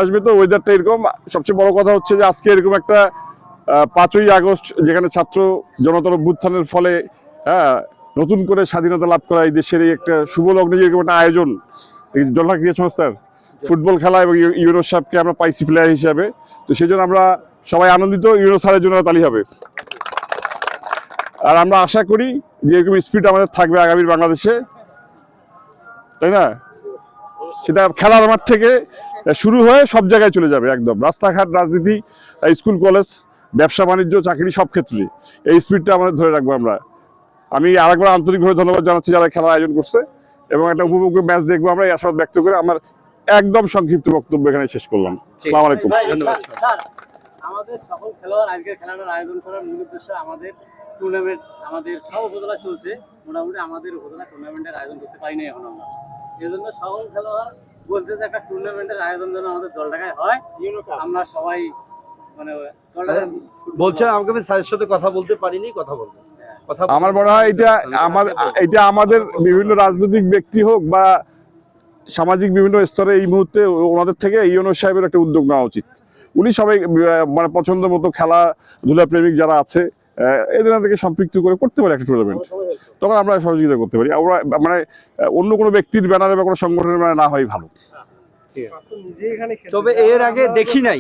আসবে তো ওয়েদারটা এরকম। সবচেয়ে বড় কথা হচ্ছে যে আজকে এরকম একটা 5ই আগস্ট যেখানে ছাত্র জনতার অভ্যুত্থানের ফলে নতুন করে স্বাধীনতা লাভ করা এই দেশের এই একটা শুভ লগ্নে যেরকম একটা আয়োজন, এই জনতা ক্রীড়া সংস্থার ফুটবল খেলা এবং ইউনুস সাহেবকে আমরা পাইছি প্লেয়ার হিসাবে, তো সেই জন্য আমরা সবাই আনন্দিত। ইউনুস স্যারের জন্য তালি হবে। আর আমরা আশা করি যে এরকম স্পিড আমাদের থাকবে আগামী বাংলাদেশে, তাই না? সেটা খেলার মাঠ থেকে শুরু হয়ে সব জায়গায় চলে যাবে, একদম রাস্তাঘাট, রাজনীতি, স্কুল কলেজ, ব্যবসা বাণিজ্য, চাকরি, সব ক্ষেত্রে এই স্পিডটা আমাদের ধরে রাখবো আমরা। আমি আরেকবার আন্তরিকভাবে ধন্যবাদ জানাচ্ছি যারা খেলার আয়োজন করছে, এবং একটা উপভোগ্য ম্যাচ দেখবো আমরা, এই আশাবাদ ব্যক্ত করে আমার একদম সংক্ষিপ্ত বক্তব্য এখানে শেষ করলাম। আসসালামু আলাইকুম। আমাদের সকল খেলোয়াড় আজকের খেলাটার আয়োজন করার মূল উদ্দেশ্য আমাদের টুর্নামেন্ট, আমাদের সব উপজেলা চলছে, মোটামুটি আমাদের উপজেলা টুর্নামেন্টের আয়োজন করতে পারিনি এখন আমরা। এই জন্য সকল খেলোয়াড় বলছে যে একটা টুর্নামেন্টের আয়োজন যেন আমাদের জলঢাকায় হয়, আমরা সবাই মানে বলছেন আমাকে, আমি স্যারের সাথে কথা বলতে পারিনি, কথা বলবো। আমার মনে হয় এটা আমাদের বিভিন্ন রাজনৈতিক ব্যক্তি হোক বা সামাজিক বিভিন্ন স্তরে এই মুহূর্তে ওনাদের থেকে ইউনুস সাহেবের একটা উদ্যোগ নেওয়া উচিত। উনি সবাই মানে পছন্দ মতো খেলাধুলা প্রেমিক যারা আছে এদের থেকে সম্পৃক্ত করে করতে পারে একটা টুর্নামেন্ট, তখন আমরা সহযোগিতা করতে পারি। আমরা মানে অন্য কোনো ব্যক্তির ব্যানারে বা কোনো সংগঠনের ব্যানারে না হয় ভালো। তবে এর আগে দেখি নাই